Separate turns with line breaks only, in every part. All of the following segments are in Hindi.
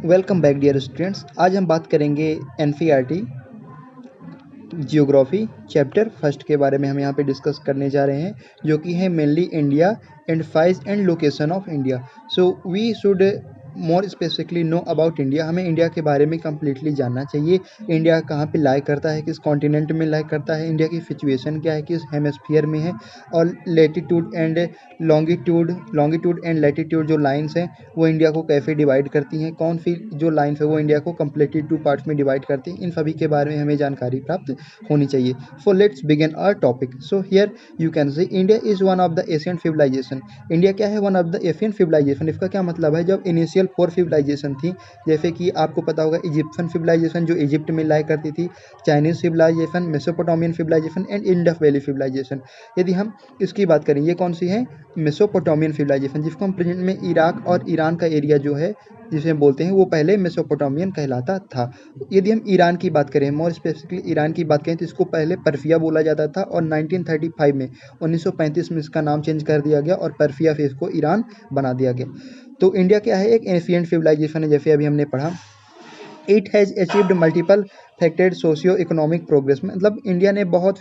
Welcome back dear students. आज हम बात करेंगे एनसीईआरटी जियोग्राफी चैप्टर फर्स्ट के बारे में। हम यहाँ पे डिस्कस करने जा रहे हैं जो कि है mainly India and size and location of India. So we should more specifically know about India. हमें इंडिया के बारे में कम्प्लीटली जानना चाहिए। इंडिया कहाँ पे लाई करता है, किस कॉन्टिनेंट में लाई करता है, इंडिया की सिचुएशन क्या है, किस हेमिस्फीयर में है, और latitude and longitude and latitude जो लाइंस हैं वो इंडिया को कैसे डिवाइड करती हैं, कौन सी जो लाइंस है वो इंडिया को कम्प्लीटली टू पार्ट्स में डिवाइड करती हैं। इन सभी के बारे में हमें जानकारी प्राप्त होनी चाहिए। So let's begin our topic. So here you can see India is one of the Asian civilisation. India क्या है? One of the Asian civilisation. इसका क्या मतलब है? जब इनिशियल 4 सिविलाइजेशन थी, जैसे कि आपको पता होगा इजिप्शियन सिविलाइजेशन जो इजिप्ट में लाई करती थी, Chinese civilisation, Mesopotamian civilisation and Indus valley civilisation. यदि हम इसकी बात करें, ये कौन सी है? मेसोपोटामियन सिविलाइजेशन, जिसको हम प्रेजेंट में इराक और ईरान का एरिया जो है जिसे हम बोलते हैं वो पहले मेसोपोटामियन कहलाता था। यदि हम ईरान की बात करें, मोर स्पेसिफिकली ईरान की बात करें, तो इसको पहले पर्फिया बोला जाता था और 1935 में 1935 में इसका नाम चेंज कर दिया गया और पर्फिया से इसको ईरान बना दिया गया। तो इंडिया क्या है? एक एशियन सिविलाइजेशन है, जैसे अभी हमने पढ़ा। It has achieved multiple faceted socio economic progress. मतलब इंडिया ने बहुत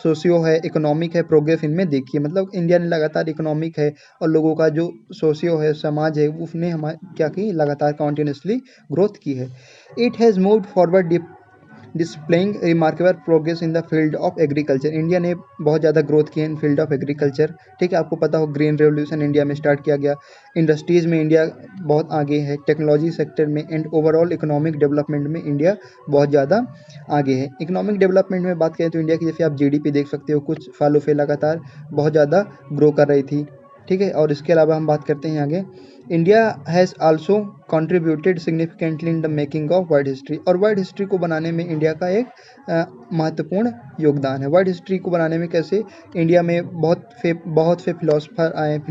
सोशियो है, इकोनॉमिक है, प्रोग्रेस इनमें देखी है। मतलब इंडिया ने लगातार इकोनॉमिक है और लोगों का जो सोशियो है, समाज है, उसने हमारे क्या की, लगातार कॉन्टिन्यूसली ग्रोथ की है। It has moved forward displaying remarkable progress in the field of agriculture. India ने बहुत ज़्यादा ग्रोथ की है इन फील्ड ऑफ एग्रीकल्चर। ठीक है, आपको पता हो ग्रीन रेवोल्यूशन इंडिया में स्टार्ट किया गया। इंडस्ट्रीज़ में इंडिया बहुत आगे है, टेक्नोलॉजी सेक्टर में एंड ओवरऑल इकोनॉमिक डेवलपमेंट में इंडिया बहुत ज़्यादा आगे है। इकोनॉमिक डेवलपमेंट में बात करें तो इंडिया की जैसे आप जीडीपी देख सकते हो, कुछ सालों से लगातार बहुत ज़्यादा ग्रो कर रही थी। ठीक है, और इसके अलावा हम बात करते हैं आगे। India has also contributed significantly in the making of world history. और वर्ल्ड हिस्ट्री को बनाने में इंडिया का एक महत्वपूर्ण योगदान है। वर्ल्ड हिस्ट्री को बनाने में कैसे? इंडिया में बहुत से फिलोसफर आए।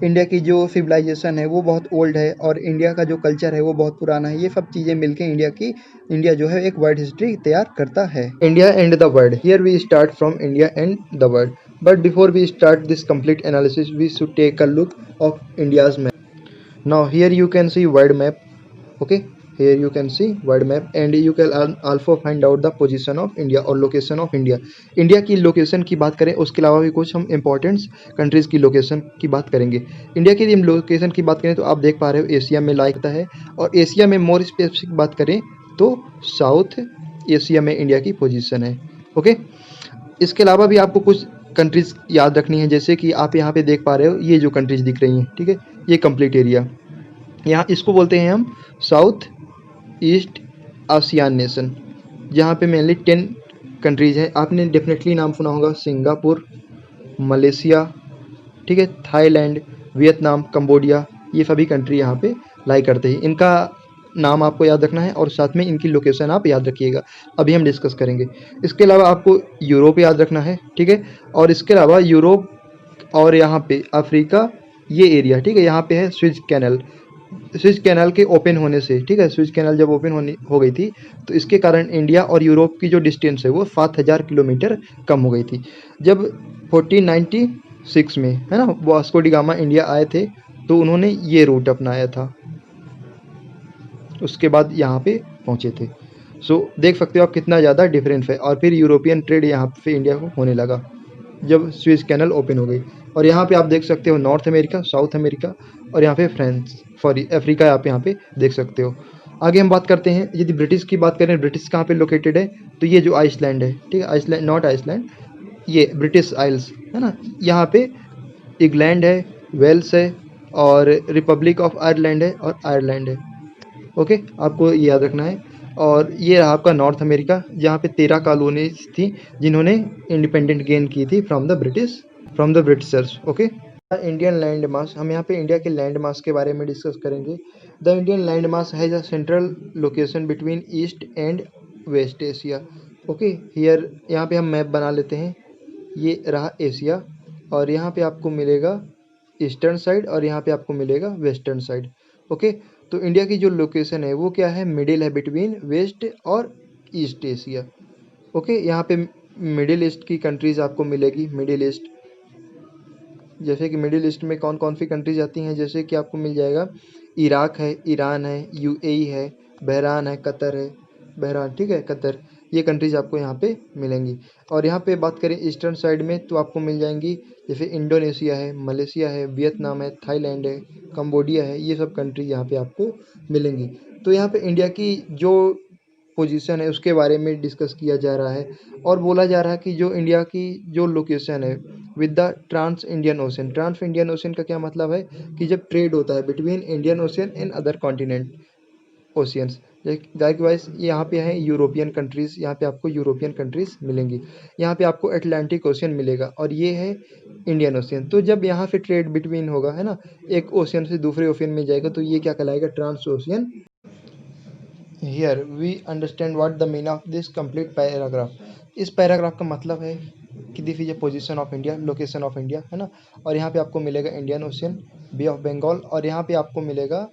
इंडिया की जो सिविलाइजेशन है वो बहुत ओल्ड है और इंडिया का जो कल्चर है वो बहुत पुराना है। ये सब चीज़ें मिलके इंडिया जो है एक वर्ल्ड हिस्ट्री तैयार करता है। India and the world. Here we start from India and the world. But before we start this complete analysis, we should take a look of India's map. Now here you can see world map. Okay, here you can see world map and you can also find out the position of India और location of India. इंडिया की लोकेशन की बात करें, उसके अलावा भी कुछ हम इंपॉर्टेंट कंट्रीज़ की लोकेशन की बात करेंगे। इंडिया की हम लोकेशन की बात करें तो आप देख पा रहे हो एशिया में लाई करता है, और एशिया में मोर स्पेसिफिक बात करें तो साउथ एशिया में इंडिया की पोजीशन है। ओके, इसके अलावा भी आपको कुछ कंट्रीज़ याद रखनी है, जैसे कि आप यहाँ पे देख पा रहे हो ये जो कंट्रीज़ दिख रही हैं। ठीक है, ये कंप्लीट एरिया, यहाँ इसको बोलते हैं हम साउथ ईस्ट आसियान नेशन, जहाँ पे मेनली 10 कंट्रीज़ हैं। आपने डेफिनेटली नाम सुना होगा सिंगापुर, मलेशिया, ठीक है, थाईलैंड, वियतनाम, कंबोडिया। ये सभी कंट्री यहाँ पे लाई करते हैं। इनका नाम आपको याद रखना है और साथ में इनकी लोकेशन आप याद रखिएगा, अभी हम डिस्कस करेंगे। इसके अलावा आपको यूरोप याद रखना है। ठीक है, और इसके अलावा यूरोप और यहाँ पे अफ्रीका, ये एरिया, ठीक है, यहाँ पे है स्विज कैनल। स्विज कैनल के ओपन होने से, ठीक है, स्विज कैनल जब ओपन हो गई थी तो इसके कारण इंडिया और यूरोप की जो डिस्टेंस है वो 7000 किलोमीटर कम हो गई थी। जब 1496 में, है ना, वास्को डी गामा इंडिया आए थे तो उन्होंने ये रूट अपनाया था, उसके बाद यहाँ पे पहुँचे थे। सो देख सकते हो आप कितना ज़्यादा डिफरेंस है। और फिर यूरोपियन ट्रेड यहाँ पे इंडिया को होने लगा जब स्विज कैनल ओपन हो गई। और यहाँ पे आप देख सकते हो नॉर्थ अमेरिका, साउथ अमेरिका, और यहाँ पे फ्रांस, सॉरी अफ्रीका आप यहाँ पे देख सकते हो। आगे हम बात करते हैं, यदि ब्रिटिश की बात करें, ब्रिटिश कहाँ पे लोकेटेड है? तो ये जो आइसलैंड है, ठीक है, आइसलैंड नॉट आइसलैंड, ये ब्रिटिश आइल्स है ना, यहाँ पे इंग्लैंड है, वेल्स है, और रिपब्लिक ऑफ आयरलैंड है और आयरलैंड है। ओके, आपको ये याद रखना है। और ये रहा आपका नॉर्थ अमेरिका, जहाँ पे 13 कॉलोनीज थी जिन्होंने इंडिपेंडेंट गेन की थी from the Britishers. Okay, Indian land मास, हम यहाँ पे इंडिया के लैंड मास के बारे में डिस्कस करेंगे। The Indian land mass has a central location between east and west Asia. Okay, here यहाँ पे हम मैप बना लेते हैं। ये रहा एशिया और यहाँ पे आपको मिलेगा ईस्टर्न साइड और यहाँ पे आपको मिलेगा वेस्टर्न साइड। ओके, तो इंडिया की जो लोकेशन है वो क्या है? मिडिल है बिटवीन वेस्ट और ईस्ट एशिया। ओके, यहाँ पे मिडिल ईस्ट की कंट्रीज़ आपको मिलेगी, मिडिल ईस्ट, जैसे कि मिडिल ईस्ट में कौन कौन सी कंट्रीज आती हैं, जैसे कि आपको मिल जाएगा इराक है, ईरान है, यूएई है, बहरान है, कतर है, बहरान ठीक है, कतर, ये कंट्रीज आपको यहाँ पे मिलेंगी। और यहाँ पे बात करें ईस्टर्न साइड में तो आपको मिल जाएंगी जैसे इंडोनेशिया है, मलेशिया है, वियतनाम है, थाईलैंड है, कंबोडिया है, ये सब कंट्री यहाँ पे आपको मिलेंगी। तो यहाँ पे इंडिया की जो पोजीशन है उसके बारे में डिस्कस किया जा रहा है और बोला जा रहा है कि जो इंडिया की जो लोकेशन है with the trans Indian ocean. Trans Indian ocean का क्या मतलब है कि जब ट्रेड होता है between Indian ocean and other continent oceans, likewise यहाँ पे है यूरोपियन कंट्रीज़, यहाँ पे आपको यूरोपियन कंट्रीज़ मिलेंगी, यहाँ पे आपको अटलांटिक ओशियन मिलेगा और ये है इंडियन ओशियन। तो जब यहाँ से ट्रेड बिटवीन होगा है ना, एक ओशियन से दूसरे ओशियन में जाएगा तो ये क्या कहलाएगा, trans ocean. Here we understand what the mean of this complete paragraph. इस पैराग्राफ का मतलब है कि this is a position of India, location of India है ना, और यहाँ पे आपको मिलेगा Indian ocean, bay of Bengal, और यहाँ पे आपको मिलेगा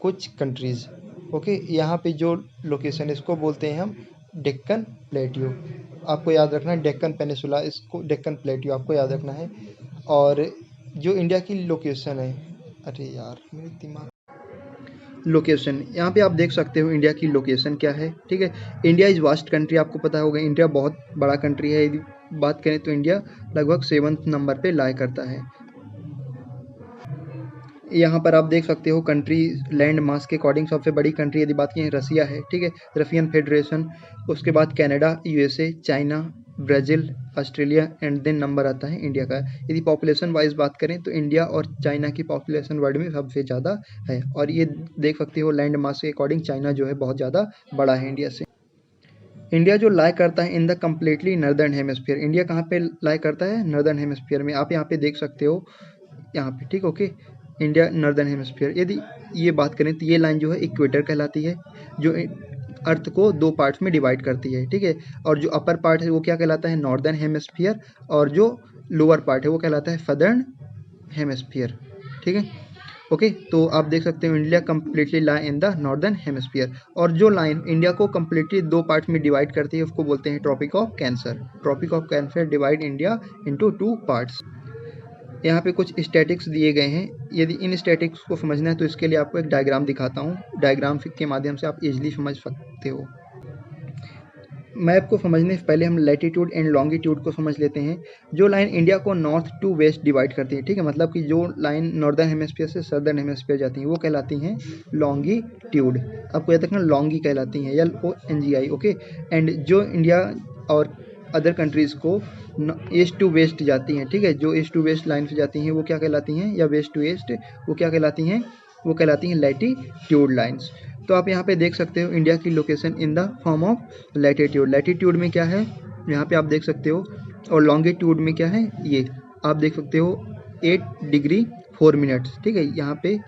कुछ कंट्रीज़। ओके, यहाँ पे जो लोकेशन इसको बोलते हैं हम डेक्कन प्लेट्यू, आपको याद रखना है, डेक्कन पेनिसुला, इसको डेक्कन प्लेट्यू आपको याद रखना है। और जो इंडिया की लोकेशन है, अरे यार मेरे दिमाग, लोकेशन यहाँ पे आप देख सकते हो इंडिया की लोकेशन क्या है, ठीक है। इंडिया इज़ वास्ट कंट्री, आपको पता होगा इंडिया बहुत बड़ा कंट्री है। यदि बात करें तो इंडिया लगभग 7th नंबर पे लाई करता है। यहाँ पर आप देख सकते हो कंट्री लैंड मास के अकॉर्डिंग सबसे बड़ी कंट्री यदि बात की रसिया है, ठीक है, रशियन फेडरेशन। उसके बाद Canada, USA, China, Brazil, Australia and then number आता है इंडिया का। यदि पॉपुलेशन वाइज बात करें तो इंडिया और चाइना की पॉपुलेशन वर्ल्ड में सबसे ज़्यादा है। और ये देख सकते हो लैंड मास के अकॉर्डिंग चाइना जो है बहुत ज़्यादा बड़ा है इंडिया से। इंडिया जो लाई करता है in the completely northern hemisphere, India कहाँ पे लाई करता है, नर्दर्न हेमिस्फीयर में। आप यहाँ पे देख सकते हो यहाँ पे, ठीक, ओके, इंडिया नर्दर्न हेमिस्फीयर। यदि ये बात करें तो ये लाइन जो है इक्वेटर कहलाती है, जो अर्थ को 2 पार्ट्स में डिवाइड करती है, ठीक है। और जो अपर पार्ट है वो क्या कहलाता है, नॉर्दर्न हेमिस्फीयर, और जो लोअर पार्ट है वो कहलाता है सदर्न हेमिस्फीयर, ठीक है, ओके। तो आप देख सकते हो India completely lie in the northern hemisphere. और जो लाइन इंडिया को कम्प्लीटली 2 पार्ट्स में डिवाइड करती है उसको बोलते हैं tropic of cancer. Tropic of cancer divide India into 2 parts. यहाँ पे कुछ स्टैटिक्स दिए गए हैं, यदि इन स्टैटिक्स को समझना है तो इसके लिए आपको एक डायग्राम दिखाता हूँ। डायग्राम के माध्यम से आप इजीली समझ सकते हो। मैप को समझने से पहले हम लैटिट्यूड एंड लॉन्गिट्यूड को समझ लेते हैं। जो लाइन इंडिया को नॉर्थ टू वेस्ट डिवाइड करती है, ठीक है, मतलब कि जो लाइन नॉर्दर्न हेमिस्फीयर से सदर्न हेमिस्फीयर जाती हैं वो कहलाती हैं लॉन्गिट्यूड। आपको याद रखना लॉन्गी कहलाती हैं, LONGI, ओके। एंड जो इंडिया और अदर कंट्रीज़ को ईस्ट टू वेस्ट जाती हैं, ठीक है, जो ईस्ट टू वेस्ट लाइन से जाती हैं वो क्या कहलाती हैं, या वेस्ट टू ईस्ट वो क्या कहलाती हैं, वो कहलाती हैं लैटिट्यूड लाइन्स। तो आप यहाँ पे देख सकते हो इंडिया की location in the form of latitude. Latitude में क्या है यहाँ पे आप देख सकते हो, और लॉन्गिट्यूड में क्या है ये आप देख सकते हो 8 डिग्री 4 मिनट्स, ठीक है। यहाँ पे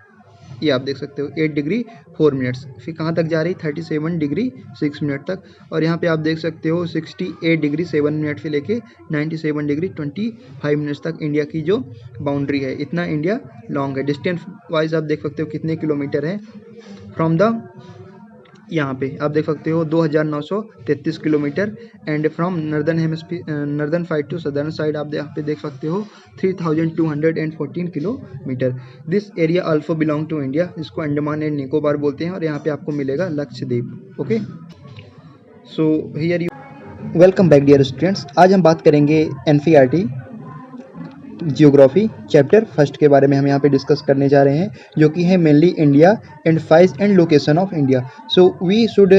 ये आप देख सकते हो 8 डिग्री 4 मिनट्स, फिर कहाँ तक जा रही 37 डिग्री 6 मिनट तक। और यहाँ पे आप देख सकते हो 68 डिग्री 7 मिनट से लेके 97 डिग्री 25 मिनट्स तक इंडिया की जो बाउंड्री है, इतना इंडिया लॉन्ग है। डिस्टेंस वाइज आप देख सकते हो कितने किलोमीटर है फ्रॉम द, यहाँ पे आप देख सकते हो 2933 kilometre. And from northern hemisphere, northern side to southern side आप यहाँ पे देख सकते हो 3214 kilometre. This area also belong to India, जिसको अंडमान एंड निकोबार बोलते हैं, और यहाँ पे आपको मिलेगा Lakshadweep, okay. So here you welcome back dear students. आज हम बात करेंगे NCERT जियोग्राफी चैप्टर 1 के बारे में हम यहाँ पे डिस्कस करने जा रहे हैं, जो कि है mainly India and size and location of India. So we should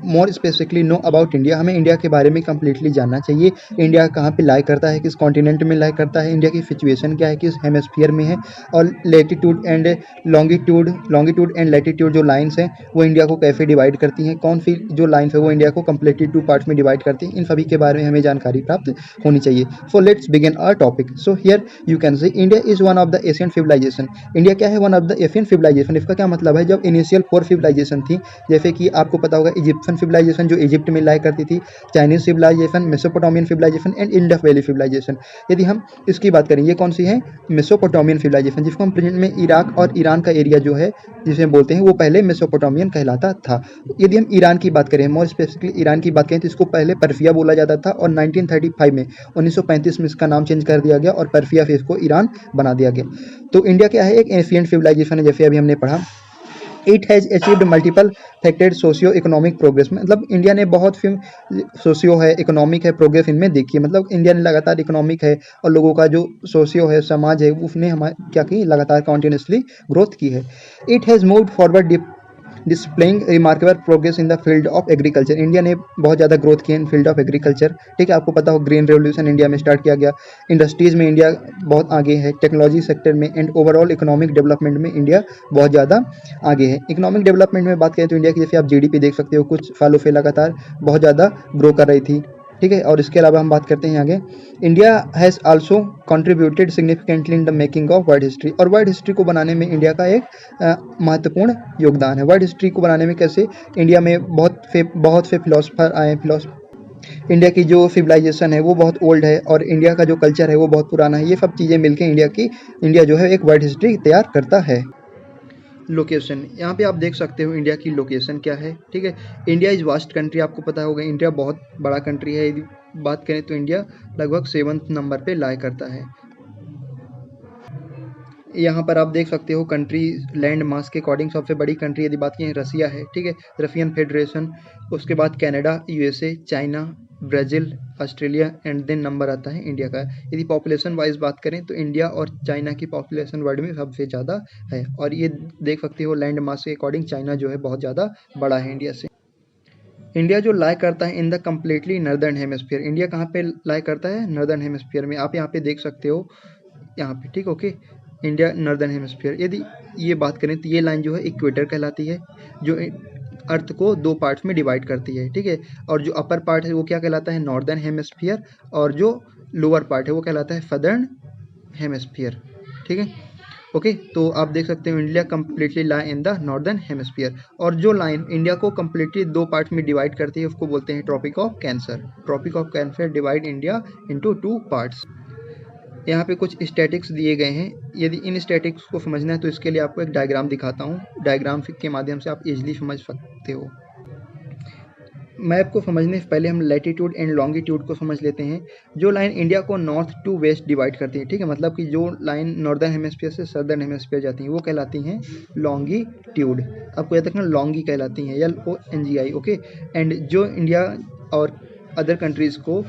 more specifically know about India, हमें इंडिया के बारे में कम्प्लीटली जानना चाहिए। इंडिया कहाँ पे लाई करता है, किस कॉन्टिनेंट में लाई करता है, इंडिया की सिचुएशन क्या है, किस हेमिस्फीयर में है, और latitude and longitude and latitude जो लाइन्स हैं वो इंडिया को कैसे डिवाइड करती हैं, कौन सी जो लाइन्स है वो इंडिया को कम्प्लीटली 2 पार्ट्स में डिवाइड करती हैं, इन सभी के बारे में हमें जानकारी प्राप्त होनी चाहिए। So let's begin our topic. So here you can see India is one of the Asian civilisation. India क्या है, one of the Asian civilisation. इसका क्या मतलब है, जब इनिशियल 4 सिविलाइजेशन थी, जैसे कि आपको पता होगा इजिप्शियन सिविलाइजेशन जो इजिप्ट में लाया करती थी, Chinese civilisation, Mesopotamian civilisation and Indus valley civilisation. यदि हम इसकी बात करें, ये कौन सी है, मेसोपोटामियन सिविलाइजेशन, जिसको हम प्रेजेंट में इराक और ईरान का एरिया जो है जिसे बोलते हैं, वो पहले मेसोपोटामियन कहलाता था। यदि हम ईरान की बात करें, मोर स्पेसिफिकली ईरान की बात करें, तो इसको पहले पर्फिया बोला जाता था और 1935 में 1935 में इसका नाम चेंज कर दिया गया और पर्फिया से इसको ईरान बना दिया गया। तो इंडिया क्या है, एक एशियंट सिविलाइजेशन है, जैसे अभी हमने पढ़ा। It has achieved multiple faceted socio economic progress, मतलब इंडिया ने बहुत सोशियो है, इकोनॉमिक है, प्रोग्रेस इनमें देखी है, मतलब इंडिया ने लगातार इकोनॉमिक है और लोगों का जो सोशियो है, समाज है, उसने हमारे क्या की, लगातार कॉन्टिन्यूसली ग्रोथ की है। It has moved forward displaying remarkable progress in the field of agriculture, India ने बहुत ज़्यादा ग्रोथ की इन फील्ड ऑफ एग्रीकल्चर। ठीक है, आपको पता हो ग्रीन रेवोल्यूशन इंडिया में स्टार्ट किया गया, इंडस्ट्रीज़ में इंडिया बहुत आगे है, टेक्नोलॉजी सेक्टर में एंड ओवरऑल इकोनॉमिक डेवलपमेंट में इंडिया बहुत ज़्यादा आगे है। इकोनॉमिक डेवलपमेंट में बात करें तो इंडिया की जैसे आप जीडीपी देख सकते हो, कुछ सालों से लगातार बहुत ज़्यादा ग्रो कर रही थी। ठीक है, और इसके अलावा हम बात करते हैं आगे, India has also contributed significantly in the making of world history, और वर्ल्ड हिस्ट्री को बनाने में इंडिया का एक महत्वपूर्ण योगदान है। वर्ल्ड हिस्ट्री को बनाने में कैसे, इंडिया में बहुत से फिलोसफर आए, इंडिया की जो सिविलाइजेशन है वो बहुत ओल्ड है और इंडिया का जो कल्चर है वो बहुत पुराना है। ये सब चीज़ें मिलकर इंडिया जो है एक वर्ल्ड हिस्ट्री तैयार करता है। लोकेशन, यहाँ पे आप देख सकते हो इंडिया की लोकेशन क्या है। ठीक है, इंडिया इज़ वास्ट कंट्री, आपको पता होगा इंडिया बहुत बड़ा कंट्री है। यदि बात करें तो इंडिया लगभग 7th नंबर पे लाया करता है। यहाँ पर आप देख सकते हो कंट्री लैंड मास के अकॉर्डिंग सबसे बड़ी कंट्री यदि बात की रसिया है। ठीक है, रशियन फेडरेशन, उसके बाद Canada, USA, China, Brazil, Australia and then number आता है इंडिया का। यदि पॉपुलेशन वाइज बात करें तो इंडिया और चाइना की पॉपुलेशन वर्ल्ड में सबसे ज़्यादा है, और ये देख सकते हो लैंड मास के अकॉर्डिंग चाइना जो है बहुत ज़्यादा बड़ा है इंडिया से। इंडिया जो लाई करता है in the completely northern hemisphere, India कहाँ पे लाई करता है, नर्दर्न हेमिस्फीयर में। आप यहाँ पे देख सकते हो यहाँ पे, ठीक, ओके, इंडिया नर्दर्न हेमिस्फीयर। यदि ये बात करें तो ये लाइन जो है इक्वेटर कहलाती है, जो अर्थ को 2 पार्ट्स में डिवाइड करती है। ठीक है, और जो अपर पार्ट है वो क्या कहलाता है, नॉर्दर्न हेमिस्फीयर, और जो लोअर पार्ट है वो कहलाता है सदर्न हेमिस्फीयर। ठीक है, ओके, तो आप देख सकते हो India completely lie in the northern hemisphere, और जो लाइन इंडिया को कम्प्लीटली 2 पार्ट में डिवाइड करती है उसको बोलते हैं tropic of cancer. Tropic of cancer divide India into 2 parts. यहाँ पे कुछ स्टैटिक्स दिए गए हैं, यदि इन स्टैटिक्स को समझना है तो इसके लिए आपको एक डायग्राम दिखाता हूँ, डायग्राम के माध्यम से आप इजीली समझ सकते हो। मैप को समझने से पहले हम लैटिट्यूड एंड लॉन्गिट्यूड को समझ लेते हैं। जो लाइन इंडिया को नॉर्थ टू वेस्ट डिवाइड करती है, ठीक है, मतलब कि जो लाइन नॉर्दर्न हेमिस्फीयर से सदर्न हेमिस्फीयर जाती हैं वो कहलाती हैं लॉन्गिट्यूड। आपको याद रखना लॉन्गी कहलाती हैं, LONGI, ओके। एंड जो इंडिया और अदर कंट्रीज़ को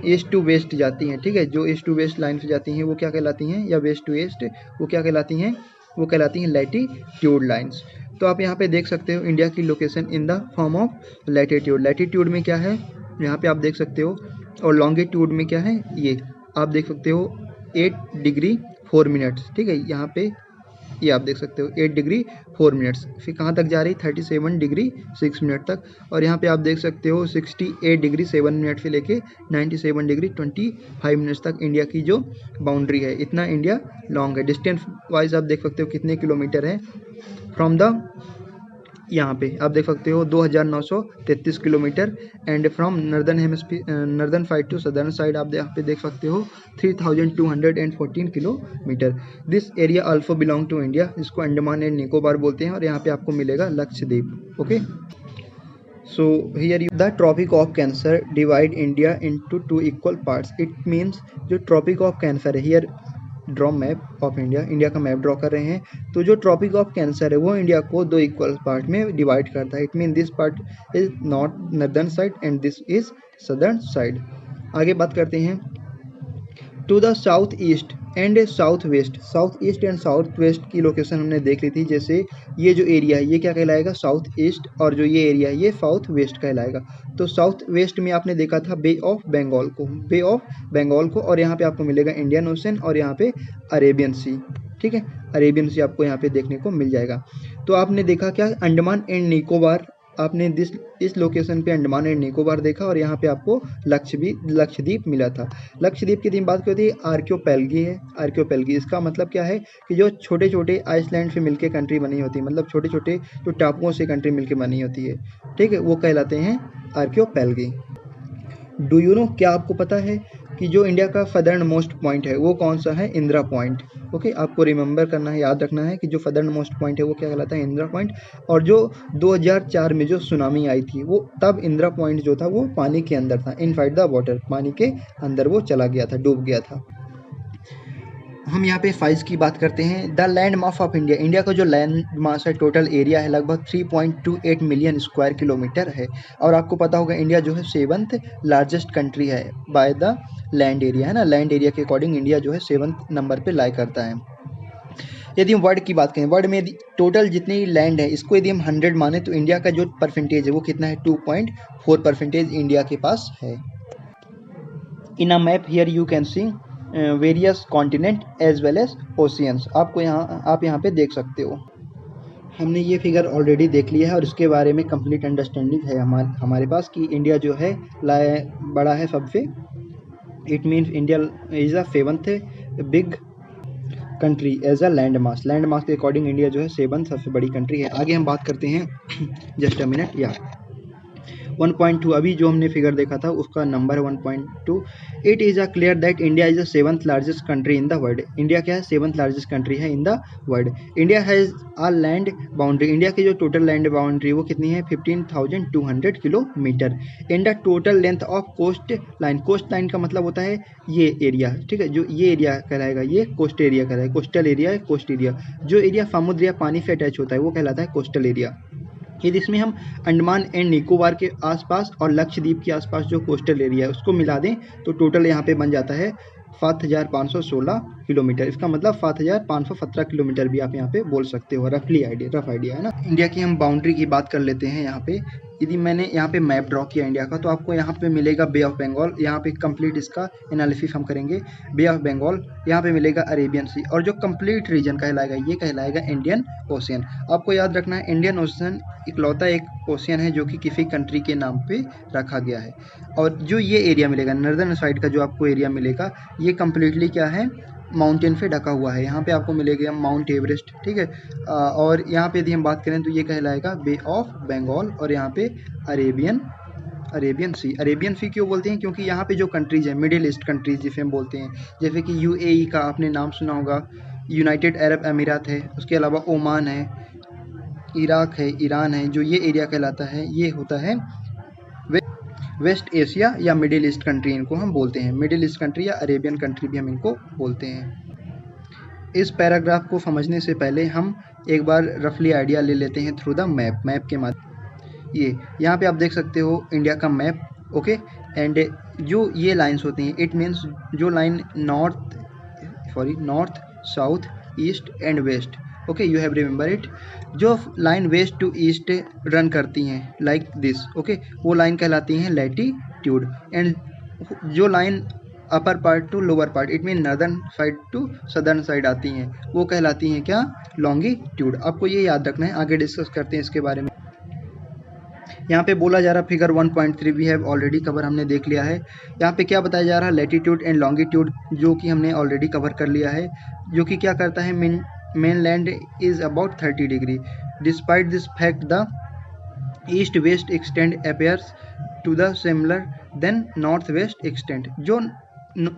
ईस्ट टू वेस्ट जाती हैं, ठीक है, जो ईस्ट टू वेस्ट लाइन से जाती हैं वो क्या कहलाती हैं, या वेस्ट टू ईस्ट वो क्या कहलाती हैं, वो कहलाती हैं लैटिट्यूड लाइन्स। तो आप यहाँ पे देख सकते हो इंडिया की location in the form of latitude. Latitude में क्या है, यहाँ पे आप देख सकते हो, और लॉन्गिट्यूड में क्या है, ये आप देख सकते हो 8 डिग्री 4 मिनट्स। ठीक है, यहाँ पे ये आप देख सकते हो 8 डिग्री 4 मिनट्स, फिर कहाँ तक जा रही, 37 डिग्री 6 मिनट तक। और यहाँ पे आप देख सकते हो 68 डिग्री 7 मिनट से लेके 97 डिग्री 25 मिनट्स तक इंडिया की जो बाउंड्री है, इतना इंडिया लॉन्ग है। डिस्टेंस वाइज आप देख सकते हो कितने किलोमीटर है फ्रॉम द, यहाँ पे आप देख सकते हो 2933 kilometre, and from northern side to southern side आप यहाँ पे देख सकते हो 3214 kilometre. This area also belong to India, जिसको अंडमान एंड निकोबार बोलते हैं, और यहाँ पे आपको मिलेगा Lakshadweep. Okay, so here you the tropic of cancer divide India into 2 equal parts. It means जो ट्रॉपिक ऑफ कैंसर है, here draw map of India, India का मैप ड्रॉ कर रहे हैं, तो जो ट्रॉपिक ऑफ कैंसर है वो इंडिया को 2 इक्वल पार्ट में डिवाइड करता है। It mean this part is north northern side and this is southern side. आगे बात करते हैं, to the south east and south west. South east and south west की लोकेशन हमने देख ली थी, जैसे ये जो एरिया है ये क्या कहलाएगा, साउथ ईस्ट, और जो ये एरिया है ये साउथ वेस्ट कहलाएगा। तो साउथ वेस्ट में आपने देखा था बे ऑफ बंगाल को, और यहाँ पे आपको मिलेगा इंडियन ओशन, और यहाँ पे अरेबियन सी। ठीक है, अरेबियन सी आपको यहाँ पे देखने को मिल जाएगा। तो आपने देखा क्या, अंडमान एंड निकोबार आपने इस लोकेशन पे अंडमान एंड निकोबार देखा और यहाँ पे आपको लक्षद्वीप मिला था। लक्षद्वीप की बात करते हैं आर्कियोपेलगी है। आर्कियोपेलगी इसका मतलब क्या है कि जो छोटे छोटे आइसलैंड से मिलके कंट्री बनी होती है, मतलब छोटे छोटे जो टापुओं से कंट्री मिलके बनी होती है, ठीक है, वो कहलाते हैं आर्कियोपेलगी। डू यू नो, क्या आपको पता है कि जो इंडिया का सदर्न मोस्ट पॉइंट है वो कौन सा है? इंदिरा पॉइंट। ओके, आपको रिमेंबर करना है, याद रखना है कि जो सदर्न मोस्ट पॉइंट है वो क्या कहलाता है? इंदिरा पॉइंट। और जो 2004 में जो सुनामी आई थी वो तब इंदिरा पॉइंट जो था वो पानी के अंदर था, इनसाइड द वाटर, पानी के अंदर वो चला गया था, डूब गया था। हम यहाँ पे साइज की बात करते हैं। The land mass of India, India का जो लैंड मास है, टोटल एरिया है लगभग 3.28 मिलियन स्क्वायर किलोमीटर है। और आपको पता होगा इंडिया जो है 7th लार्जेस्ट कंट्री है बाय द लैंड एरिया, है ना। लैंड एरिया के अकॉर्डिंग इंडिया जो है 7th नंबर पे लाई करता है। यदि हम वर्ल्ड की बात करें, वर्ल्ड में टोटल जितनी लैंड है इसको यदि हम 100 माने तो इंडिया का जो परसेंटेज है वो कितना है? 2.4% इंडिया के पास है। In a map here you can see various continent as well as oceans. आप यहाँ पे देख सकते हो। हमने ये फिगर ऑलरेडी देख लिया है और इसके बारे में कंप्लीट अंडरस्टैंडिंग है हमारे पास कि इंडिया जो है बड़ा है सबसे। It means India is a 7th big country as a land mass. Land mass के अकॉर्डिंग इंडिया जो है 7th सबसे बड़ी कंट्री है। आगे हम बात करते हैं जस्ट अ मिनट, या 1.2 अभी जो हमने फिगर देखा था उसका number 1.2। It is a clear that India is the 7th largest country in the world. India क्या है? 7th लार्जेस्ट कंट्री है in the world. India has a land boundary, India की जो टोटल लैंड बाउंड्री वो कितनी है? 15,200 kilometre. In the total length of coast line, coast line का मतलब होता है ये एरिया, ठीक है, जो ये एरिया कहलाएगा ये कोस्ट एरिया कहलाएगा। कोस्टल एरिया है कोस्ट एरिया, जो एरिया समुद्र या पानी से अटैच होता है वो कहलाता है कोस्टल एरिया। यदि इसमें हम अंडमान एंड निकोबार के आसपास और लक्षद्वीप के आसपास जो कोस्टल एरिया है उसको मिला दें तो टोटल यहाँ पे बन जाता है 7,516 किलोमीटर। इसका मतलब 7,517 किलोमीटर भी आप यहाँ पे बोल सकते हो। रफ आइडिया है ना। इंडिया की हम बाउंड्री की बात कर लेते हैं। यहाँ पे यदि मैंने यहाँ पे मैप ड्रॉ किया इंडिया का तो आपको यहाँ पे मिलेगा बे ऑफ बंगाल। यहाँ पे कंप्लीट इसका एनालिसिस हम करेंगे। बे ऑफ बंगाल, यहाँ पे मिलेगा अरेबियन सी, और जो कंप्लीट रीजन कहलाएगा ये कहलाएगा इंडियन ओशियन। आपको याद रखना है इंडियन ओशियन इकलौता एक ओशियन है जो कि किसी कंट्री के नाम पे रखा गया है। और जो ये एरिया मिलेगा नर्दर्न साइड का जो आपको एरिया मिलेगा ये कम्प्लीटली क्या है? माउंटेन से ढका हुआ है। यहाँ पे आपको मिलेगा माउंट एवरेस्ट, ठीक है। और यहाँ पे यदि हम बात करें तो ये कहलाएगा बे ऑफ बंगाल। और यहाँ पे अरेबियन सी क्यों बोलते हैं? क्योंकि यहाँ पे जो कंट्रीज है मिडिल ईस्ट कंट्रीज जिसे हम बोलते हैं, जैसे कि यूएई का आपने नाम सुना होगा, यूनाइटेड अरब अमीरात है, उसके अलावा ओमान है, इराक है, ईरान है, जो ये एरिया कहलाता है ये होता है वेस्ट एशिया या मिडिल ईस्ट कंट्री इनको हम बोलते हैं। मिडिल ईस्ट कंट्री या अरेबियन कंट्री भी हम इनको बोलते हैं। इस पैराग्राफ को समझने से पहले हम एक बार रफली आइडिया ले लेते हैं थ्रू द मैप के माध्यम। ये यहाँ पे आप देख सकते हो इंडिया का मैप, ओके। एंड जो ये लाइंस होती हैं इट मीन्स जो line north, south, east and west, okay, you have remember it. जो line west to east run करती हैं लाइक दिस, ओके, वो लाइन कहलाती हैं लैटिट्यूड। एंड जो line upper part to lower part it mean northern side to southern side आती हैं वो कहलाती हैं क्या? लॉन्गिट्यूड। आपको ये याद रखना है। आगे डिस्कस करते हैं इसके बारे में। यहाँ पे बोला जा रहा figure 1.3 we have already cover, हमने देख लिया है। यहाँ पे क्या बताया जा रहा है? लैटिट्यूड एंड लॉन्गिट्यूड जो कि हमने ऑलरेडी कवर कर लिया है, जो कि क्या करता है? mainland is about 30 degree. Despite this fact, the east-west extent appears to the similar than north-west extent. जो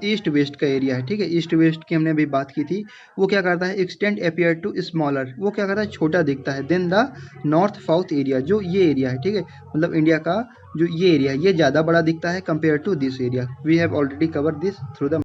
ईस्ट वेस्ट का एरिया है, ठीक है, ईस्ट वेस्ट की हमने अभी बात की थी, वो क्या करता है? एक्सटेंड अपियर टू स्मॉलर, वो क्या करता है? छोटा दिखता है then the north south area, जो ये एरिया है, ठीक है, मतलब इंडिया का जो ये एरिया है ये ज़्यादा बड़ा दिखता है compare to this area. We have already cover this through the